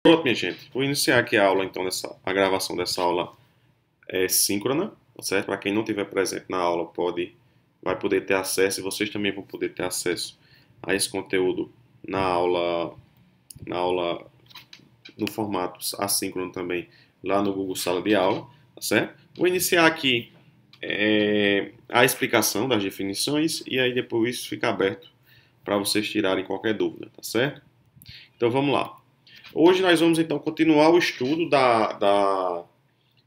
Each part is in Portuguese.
Pronto, minha gente. Vou iniciar aqui a aula, então, a gravação dessa aula síncrona, tá certo? Para quem não estiver presente na aula, vai poder ter acesso, e vocês também vão poder ter acesso a esse conteúdo na aula, na aula no formato assíncrono também, lá no Google Sala de Aula, tá certo? Vou iniciar aqui a explicação das definições e aí depois fica aberto para vocês tirarem qualquer dúvida, tá certo? Então vamos lá. Hoje nós vamos então continuar o estudo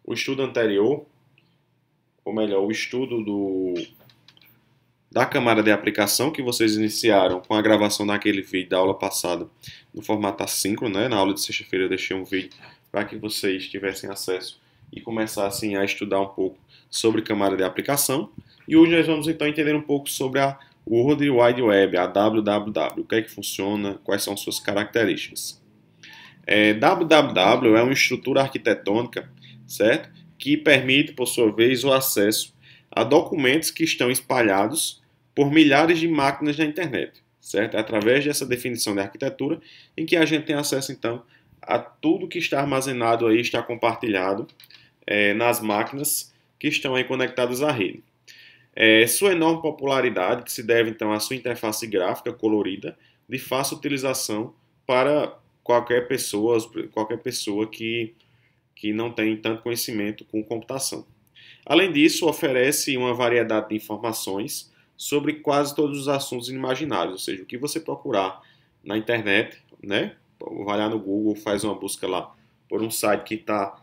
o estudo anterior, ou melhor, o estudo da camada de aplicação que vocês iniciaram com a gravação daquele vídeo da aula passada no formato assíncrono, né? Na aula de sexta-feira eu deixei um vídeo para que vocês tivessem acesso e começassem a estudar um pouco sobre camada de aplicação. E hoje nós vamos então entender um pouco sobre a World Wide Web, a WWW, o que é que funciona, quais são suas características. WWW é uma estrutura arquitetônica, certo? Que permite, por sua vez, o acesso a documentos que estão espalhados por milhares de máquinas na internet, certo? É através dessa definição de arquitetura em que a gente tem acesso, então, a tudo que está armazenado aí, está compartilhado nas máquinas que estão aí conectadas à rede. Sua enorme popularidade, que se deve, então, à sua interface gráfica colorida, de fácil utilização para qualquer pessoa que não tem tanto conhecimento com computação. Além disso, oferece uma variedade de informações sobre quase todos os assuntos inimagináveis, ou seja, o que você procurar na internet, né? Vai lá no Google, faz uma busca lá por um site que está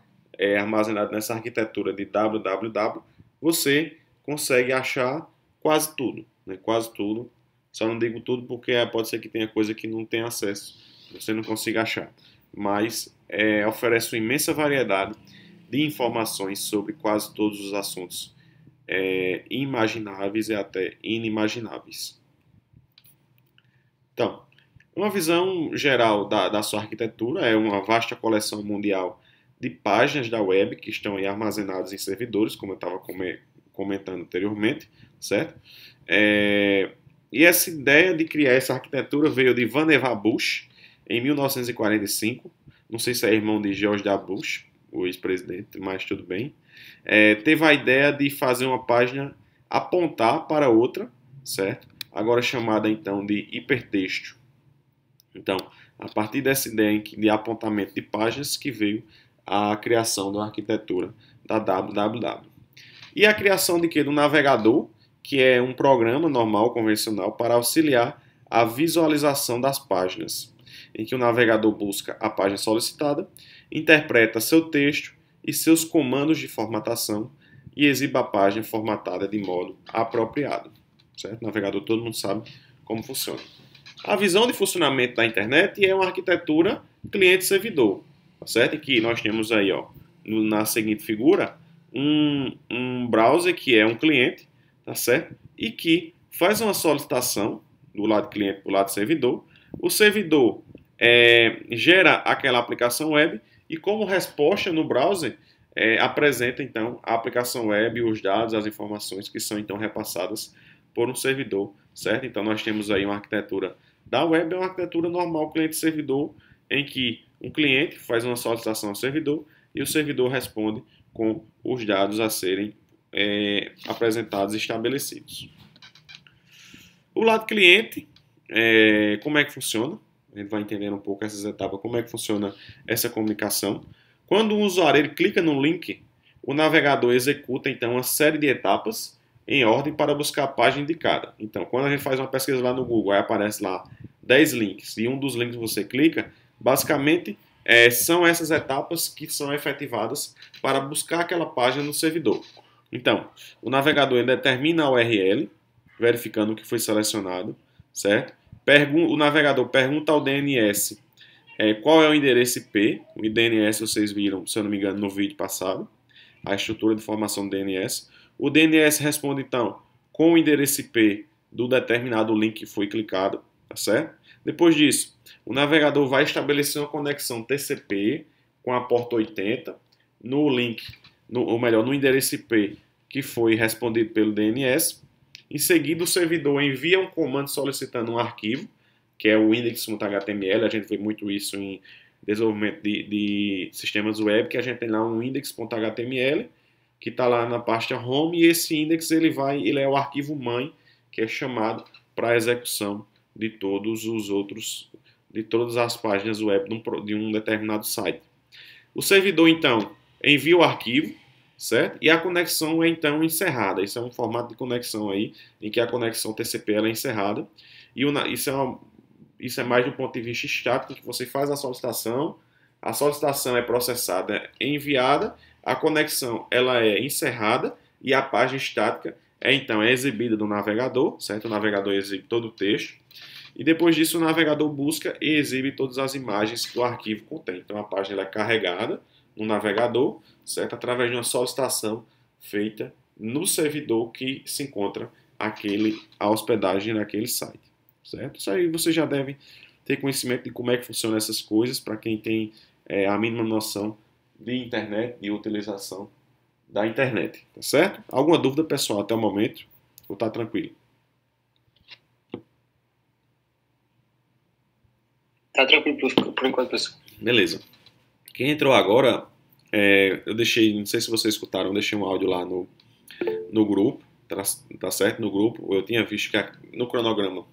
armazenado nessa arquitetura de www, você consegue achar quase tudo, né? Quase tudo. Só não digo tudo porque pode ser que tenha coisa que não tem acesso, você não consiga achar. Mas oferece uma imensa variedade de informações sobre quase todos os assuntos imagináveis e até inimagináveis. Então, uma visão geral da sua arquitetura é uma vasta coleção mundial de páginas da web que estão aí armazenadas em servidores, como eu estava comentando anteriormente, certo? E essa ideia de criar essa arquitetura veio de Vannevar Bush, em 1945. Não sei se é irmão de George W. Bush, o ex-presidente, mas tudo bem. Teve a ideia de fazer uma página apontar para outra, certo? Agora chamada então de hipertexto. Então, a partir dessa ideia de apontamento de páginas que veio a criação da arquitetura da WWW. E a criação de quê? Do navegador, que é um programa normal, convencional, para auxiliar a visualização das páginas, em que o navegador busca a página solicitada, interpreta seu texto e seus comandos de formatação e exibe a página formatada de modo apropriado. Certo? O navegador, todo mundo sabe como funciona. A visão de funcionamento da internet é uma arquitetura cliente-servidor, certo? Em que nós temos aí, ó, na seguinte figura, um browser que é um cliente, tá certo? E que faz uma solicitação do lado cliente para o lado servidor. O servidor gera aquela aplicação web e, como resposta no browser, apresenta então a aplicação web, os dados, as informações que são então repassadas por um servidor, certo? Então nós temos aí uma arquitetura da web, é uma arquitetura normal cliente-servidor, em que um cliente faz uma solicitação ao servidor e o servidor responde com os dados a serem apresentados e estabelecidos. O lado cliente, como é que funciona? A gente vai entendendo um pouco essas etapas, como é que funciona essa comunicação. Quando o usuário ele clica no link, o navegador executa então uma série de etapas em ordem para buscar a página indicada. Então, quando a gente faz uma pesquisa lá no Google, aí aparece lá 10 links e um dos links você clica, basicamente são essas etapas que são efetivadas para buscar aquela página no servidor. Então, o navegador ele determina a URL, verificando o que foi selecionado, certo? O navegador pergunta ao DNS qual é o endereço IP. O DNS vocês viram, se eu não me engano, no vídeo passado, a estrutura de informação do DNS. O DNS responde então com o endereço IP do determinado link que foi clicado, tá certo? Depois disso, o navegador vai estabelecer uma conexão TCP com a porta 80 no link, ou melhor, no endereço IP que foi respondido pelo DNS. Em seguida, o servidor envia um comando solicitando um arquivo, que é o index.html. A gente vê muito isso desenvolvimento de sistemas web, que a gente tem lá um index.html, que está lá na pasta home, e esse index ele é o arquivo mãe, que é chamado para a execução de todos os outros, de todas as páginas web de um determinado site. O servidor, então, envia o arquivo, certo? E a conexão é, então, encerrada. Isso é um formato de conexão aí, em que a conexão TCP ela é encerrada. E isso é mais do ponto de vista estático, que você faz a solicitação é processada, é enviada, a conexão ela é encerrada e a página estática então é exibida no navegador, certo? O navegador exibe todo o texto e depois disso o navegador busca e exibe todas as imagens que o arquivo contém. Então a página é carregada no navegador, certo? Através de uma solicitação feita no servidor que se encontra a hospedagem naquele site, certo? Isso aí você já deve ter conhecimento de como é que funcionam essas coisas para quem tem a mínima noção de internet e utilização da internet, tá certo? Alguma dúvida, pessoal, até o momento? Ou tá tranquilo? Tá tranquilo por enquanto, pessoal. Beleza. Quem entrou agora, eu deixei, não sei se vocês escutaram, eu deixei um áudio lá no grupo, tá certo? No grupo, eu tinha visto que no cronograma,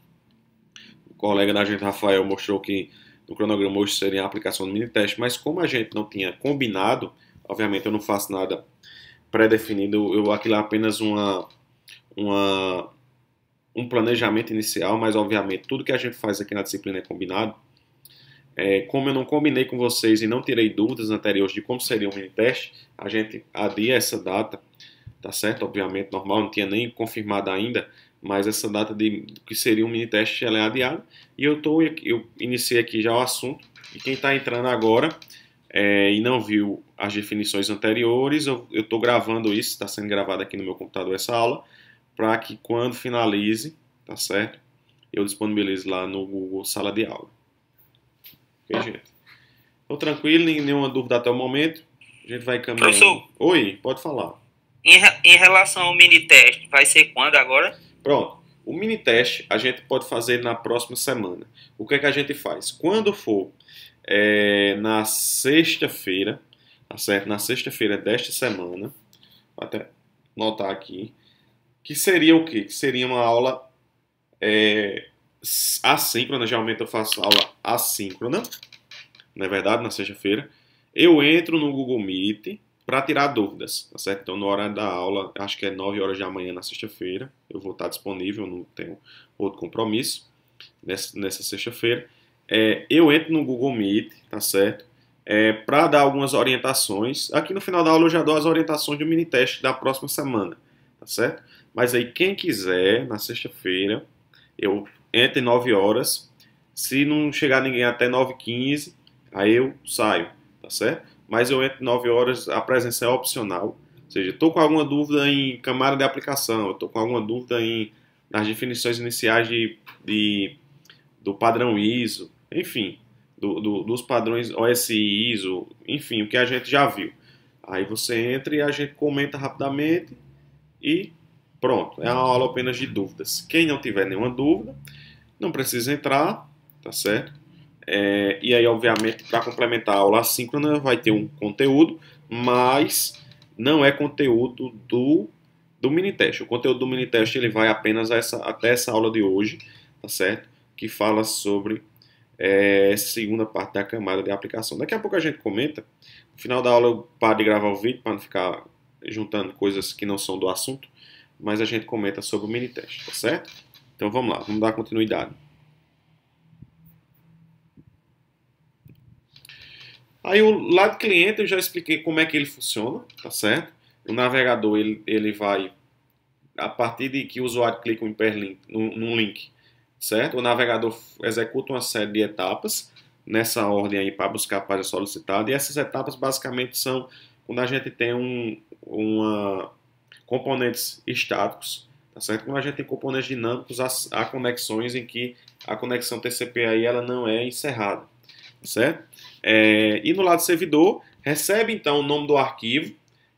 o colega da gente, Rafael, mostrou que no cronograma hoje seria a aplicação do mini-teste, mas como a gente não tinha combinado, obviamente eu não faço nada pré-definido, aquilo é apenas um planejamento inicial, mas obviamente tudo que a gente faz aqui na disciplina é combinado. Como eu não combinei com vocês e não tirei dúvidas anteriores de como seria o mini-teste, a gente adia essa data, tá certo? Obviamente, normal, não tinha nem confirmado ainda, mas essa data de que seria um mini-teste ela é adiada. E eu iniciei aqui já o assunto, e quem está entrando agora e não viu as definições anteriores, eu estou gravando isso, está sendo gravado aqui no meu computador essa aula, para que quando finalize, tá certo? Eu disponibilize lá no Google Sala de Aula. Ok, gente? Estou tranquilo, nenhuma dúvida até o momento. A gente vai caminhando. Professor, Oi, pode falar. em relação ao mini-teste, vai ser quando agora? Pronto. O mini-teste a gente pode fazer na próxima semana. O que é que a gente faz? Quando for na sexta-feira, tá certo? Na sexta-feira desta semana, vou até notar aqui, que seria o quê? Que seria uma aula assíncrona. Geralmente eu faço aula assíncrona, não é verdade? Na sexta-feira. Eu entro no Google Meet para tirar dúvidas, tá certo? Então, na hora da aula, acho que é 9 horas da manhã na sexta-feira, eu vou estar disponível, não tenho outro compromisso nessa sexta-feira. Eu entro no Google Meet, tá certo? Para dar algumas orientações. Aqui no final da aula eu já dou as orientações do mini-teste da próxima semana, tá certo? Mas aí quem quiser, na sexta-feira, eu entro em 9 horas. Se não chegar ninguém até 9h15, aí eu saio, tá certo? Mas eu entro 9 horas, a presença é opcional. Ou seja, estou com alguma dúvida em camada de aplicação, estou com alguma dúvida nas definições iniciais do padrão ISO, enfim, dos padrões OSI, ISO, enfim, o que a gente já viu. Aí você entra e a gente comenta rapidamente e pronto, é uma aula apenas de dúvidas. Quem não tiver nenhuma dúvida, não precisa entrar, tá certo? E aí, obviamente, para complementar a aula assíncrona, vai ter um conteúdo, mas não é conteúdo do mini-teste. O conteúdo do mini-teste ele vai apenas até essa aula de hoje, tá certo? Que fala sobre essa segunda parte da camada de aplicação. Daqui a pouco a gente comenta. No final da aula eu paro de gravar o vídeo para não ficar juntando coisas que não são do assunto, mas a gente comenta sobre o mini-teste, tá certo? Então vamos lá, vamos dar continuidade. Aí o lado cliente eu já expliquei como é que ele funciona, tá certo? O navegador ele vai, a partir de que o usuário clica um hiperlink, num link, certo? O navegador executa uma série de etapas nessa ordem aí para buscar a página solicitada, e essas etapas basicamente são quando a gente tem componentes estáticos, tá certo? Quando a gente tem componentes dinâmicos, há conexões em que a conexão TCP aí ela não é encerrada, certo? E no lado servidor, recebe então o nome do arquivo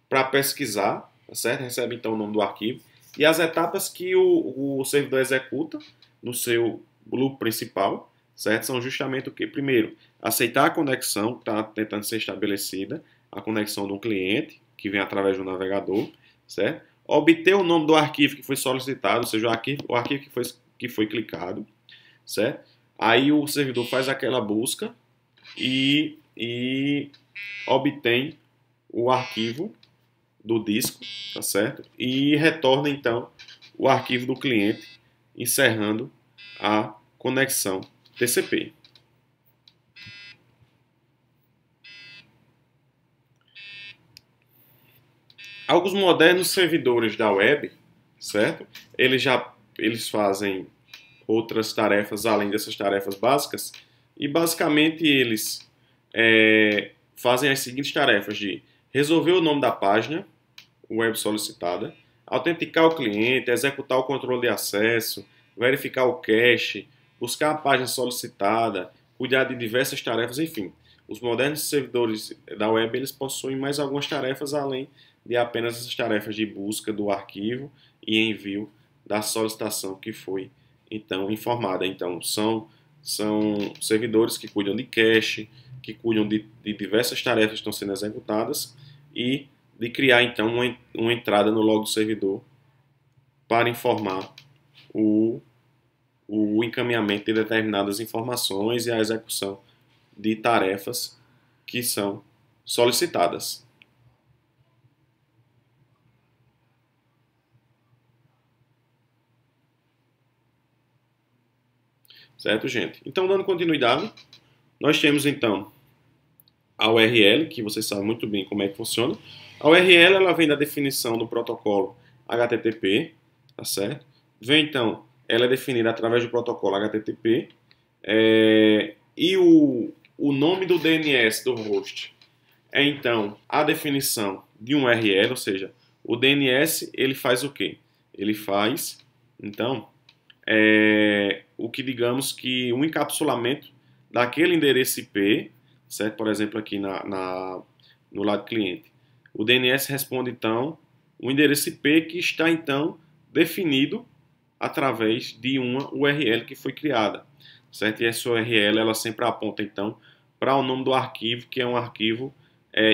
para pesquisar, tá certo? Recebe então o nome do arquivo e as etapas que o servidor executa no seu loop principal, certo? São justamente o que? Primeiro, aceitar a conexão que está tentando ser estabelecida, a conexão de um cliente, que vem através do navegador, certo? Obter o nome do arquivo que foi solicitado, ou seja, o arquivo que foi clicado, certo? Aí o servidor faz aquela busca e obtém o arquivo do disco, tá certo? E retorna então o arquivo do cliente, encerrando a conexão TCP. Alguns modernos servidores da web, certo? Eles fazem outras tarefas além dessas tarefas básicas e basicamente eles fazem as seguintes tarefas de resolver o nome da página web solicitada, autenticar o cliente, executar o controle de acesso, verificar o cache, buscar a página solicitada, cuidar de diversas tarefas, enfim. Os modernos servidores da web eles possuem mais algumas tarefas além de apenas essas tarefas de busca do arquivo e envio da solicitação que foi então informada. Então são servidores que cuidam de cache, que cuidam de diversas tarefas que estão sendo executadas e de criar então uma entrada no log do servidor para informar o encaminhamento de determinadas informações e a execução de tarefas que são solicitadas. Certo, gente? Então, dando continuidade, nós temos então a URL, que vocês sabem muito bem como é que funciona. A URL ela vem da definição do protocolo HTTP, tá certo? Vem então, ela é definida através do protocolo HTTP e o nome do DNS do host é então a definição de um URL, ou seja, o DNS ele faz o quê? Ele faz então o que digamos que um encapsulamento daquele endereço IP, certo? Por exemplo, aqui no lado cliente. O DNS responde, então, o endereço IP que está, então, definido através de uma URL que foi criada, certo? E essa URL, ela sempre aponta, então, para o nome do arquivo, que é um arquivo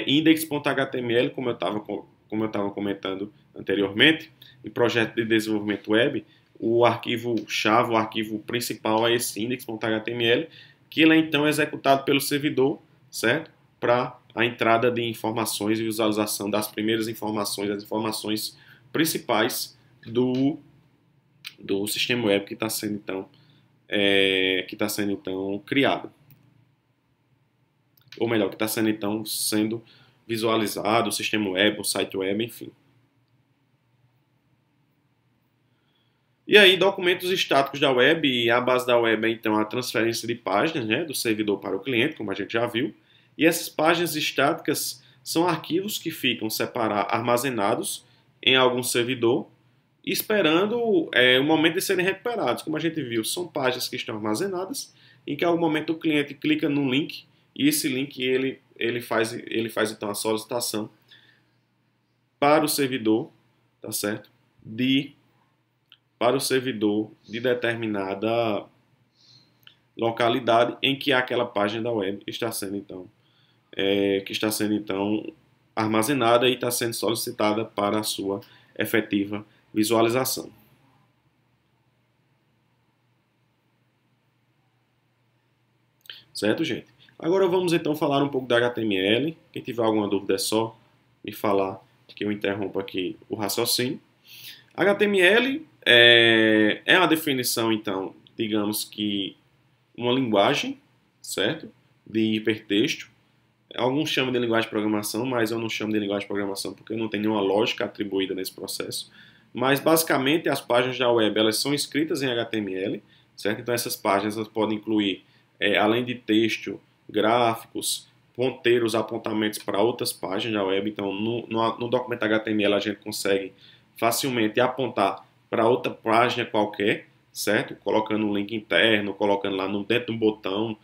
index.html, como eu estava comentando anteriormente, em projeto de desenvolvimento web, o arquivo-chave, o arquivo principal é esse index.html, que ele é então executado pelo servidor, certo? Para a entrada de informações e visualização das primeiras informações, das informações principais do sistema web que está sendo então criado. Ou melhor, que está sendo então sendo visualizado, o sistema web, o site web, enfim. E aí, documentos estáticos da web, e a base da web é então a transferência de páginas, né, do servidor para o cliente, como a gente já viu. E essas páginas estáticas são arquivos que ficam armazenados em algum servidor, esperando o momento de serem recuperados. Como a gente viu, são páginas que estão armazenadas, em que a algum momento o cliente clica no link, e esse link ele faz então a solicitação para o servidor, tá certo? Para o servidor de determinada localidade em que aquela página da web está sendo então armazenada e está sendo solicitada para a sua efetiva visualização. Certo, gente? Agora vamos então falar um pouco da HTML. Quem tiver alguma dúvida é só me falar que eu interrompo aqui o raciocínio. HTML é uma definição, então, digamos que uma linguagem, certo? De hipertexto. Alguns chamam de linguagem de programação, mas eu não chamo de linguagem de programação porque não tem nenhuma lógica atribuída nesse processo. Mas, basicamente, as páginas da web elas são escritas em HTML, certo? Então, essas páginas elas podem incluir, além de texto, gráficos, ponteiros, apontamentos para outras páginas da web. Então, no documento HTML a gente consegue facilmente apontar para outra página qualquer, certo? Colocando um link interno, colocando lá dentro de um botão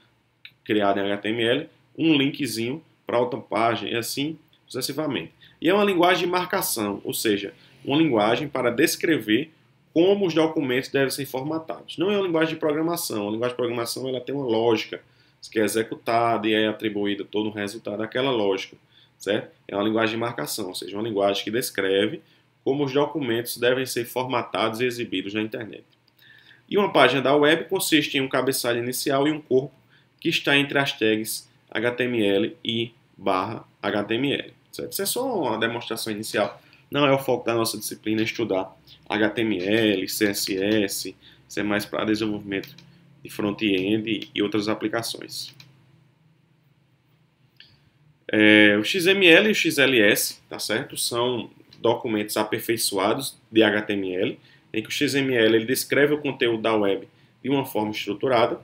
criado em HTML, um linkzinho para outra página e assim sucessivamente. E é uma linguagem de marcação, ou seja, uma linguagem para descrever como os documentos devem ser formatados. Não é uma linguagem de programação. A linguagem de programação ela tem uma lógica que é executada e é atribuída todo o resultado daquela lógica, certo? É uma linguagem de marcação, ou seja, uma linguagem que descreve como os documentos devem ser formatados e exibidos na internet. E uma página da web consiste em um cabeçalho inicial e um corpo que está entre as tags HTML e /HTML. Certo? Isso é só uma demonstração inicial. Não é o foco da nossa disciplina estudar HTML, CSS, isso é mais para desenvolvimento de front-end e outras aplicações. O XML e o XLS, tá certo? São documentos aperfeiçoados de HTML, em que o XML ele descreve o conteúdo da web de uma forma estruturada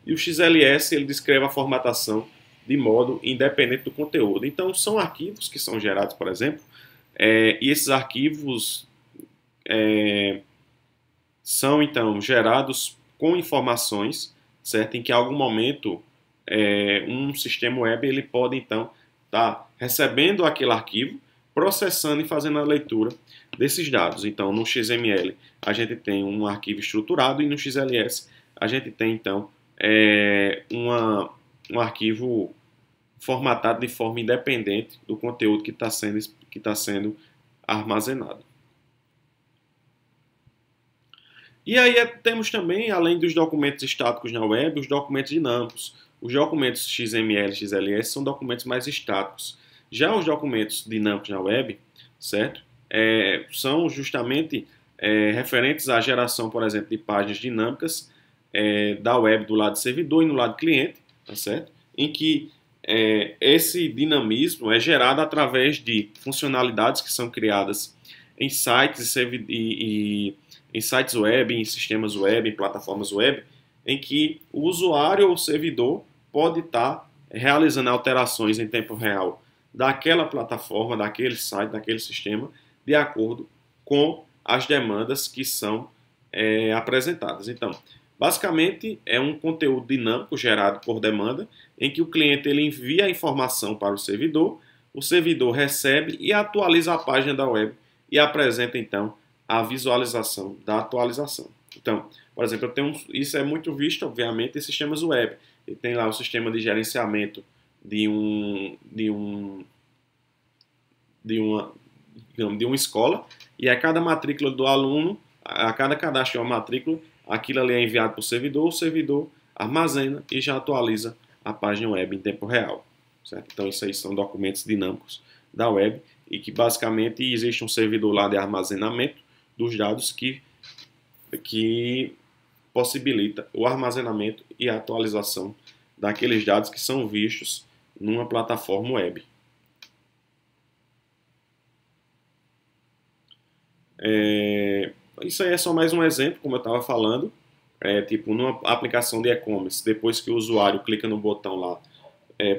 e o XLS ele descreve a formatação de modo independente do conteúdo. Então, são arquivos que são gerados, por exemplo, e esses arquivos são, então, gerados com informações, certo? Em que, em algum momento, um sistema web ele pode, então, estar recebendo aquele arquivo, processando e fazendo a leitura desses dados. Então, no XML, a gente tem um arquivo estruturado e no XLS, a gente tem, então, um arquivo formatado de forma independente do conteúdo que está sendo armazenado. E aí temos também, além dos documentos estáticos na web, os documentos dinâmicos. Os documentos XML e XLS são documentos mais estáticos. Já os documentos dinâmicos na web, certo? São justamente referentes à geração, por exemplo, de páginas dinâmicas da web do lado servidor e no lado cliente, tá certo? Em que esse dinamismo é gerado através de funcionalidades que são criadas em sites em sites web, em sistemas web, em plataformas web, em que o usuário ou servidor pode estar realizando alterações em tempo real daquela plataforma, daquele site, daquele sistema, de acordo com as demandas que são apresentadas. Então, basicamente, é um conteúdo dinâmico gerado por demanda, em que o cliente ele envia a informação para o servidor recebe e atualiza a página da web e apresenta, então, a visualização da atualização. Então, por exemplo, isso é muito visto, obviamente, em sistemas web. Ele tem lá o sistema de gerenciamento de uma escola, e a cada matrícula do aluno, a cada cadastro de uma matrícula, aquilo ali é enviado para o servidor armazena e já atualiza a página web em tempo real. Certo? Então, isso aí são documentos dinâmicos da web e que basicamente existe um servidor lá de armazenamento dos dados que possibilita o armazenamento e a atualização daqueles dados que são vistos numa plataforma web. Isso aí é só mais um exemplo, como eu estava falando. Tipo, numa aplicação de e-commerce, depois que o usuário clica no botão lá,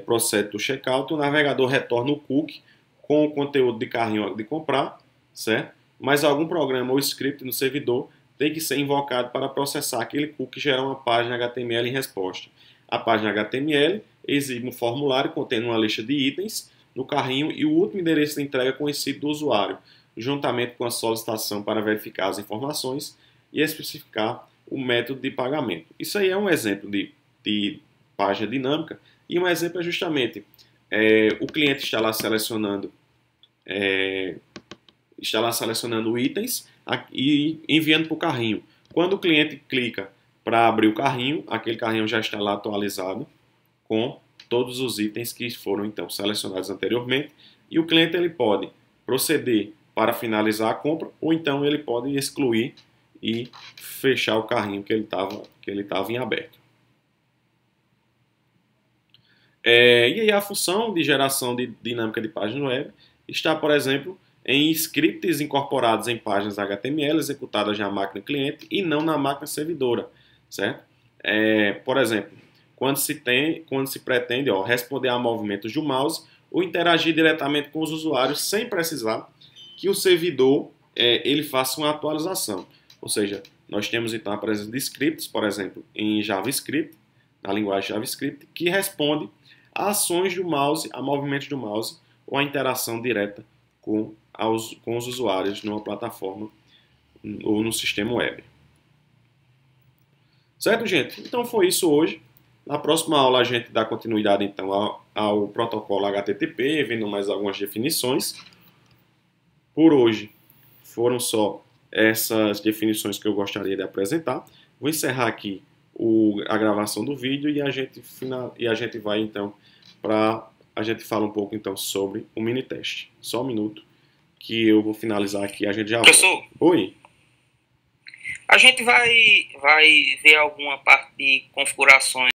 procede do checkout, o navegador retorna o cookie com o conteúdo de carrinho de comprar, certo? Mas algum programa ou script no servidor tem que ser invocado para processar aquele cookie e gerar uma página HTML em resposta. A página HTML exibe um formulário contendo uma lista de itens no carrinho e o último endereço de entrega conhecido do usuário, juntamente com a solicitação para verificar as informações e especificar o método de pagamento. Isso aí é um exemplo de página dinâmica e um exemplo é justamente o cliente está lá selecionando itens e enviando para o carrinho. Quando o cliente clica para abrir o carrinho, aquele carrinho já está lá atualizado com todos os itens que foram então selecionados anteriormente e o cliente ele pode proceder para finalizar a compra ou então ele pode excluir e fechar o carrinho que ele estava em aberto. E aí a função de geração de dinâmica de página web está, por exemplo, em scripts incorporados em páginas HTML executadas na máquina cliente e não na máquina servidora, certo? Por exemplo, quando se pretende responder a movimentos do mouse ou interagir diretamente com os usuários sem precisar que o servidor ele faça uma atualização. Ou seja, nós temos então a presença de scripts, por exemplo, em JavaScript, na linguagem JavaScript, que responde a ações do mouse, a movimentos do mouse ou a interação direta com os usuários numa plataforma ou no sistema web. Certo, gente? Então foi isso hoje. Na próxima aula a gente dá continuidade então ao protocolo HTTP, vendo mais algumas definições. Por hoje foram só essas definições que eu gostaria de apresentar. Vou encerrar aqui a gravação do vídeo e a gente vai então a gente fala um pouco então sobre o mini teste. Só um minuto que eu vou finalizar aqui, a gente já volta. Professor, Oi. a gente vai ver alguma parte de configurações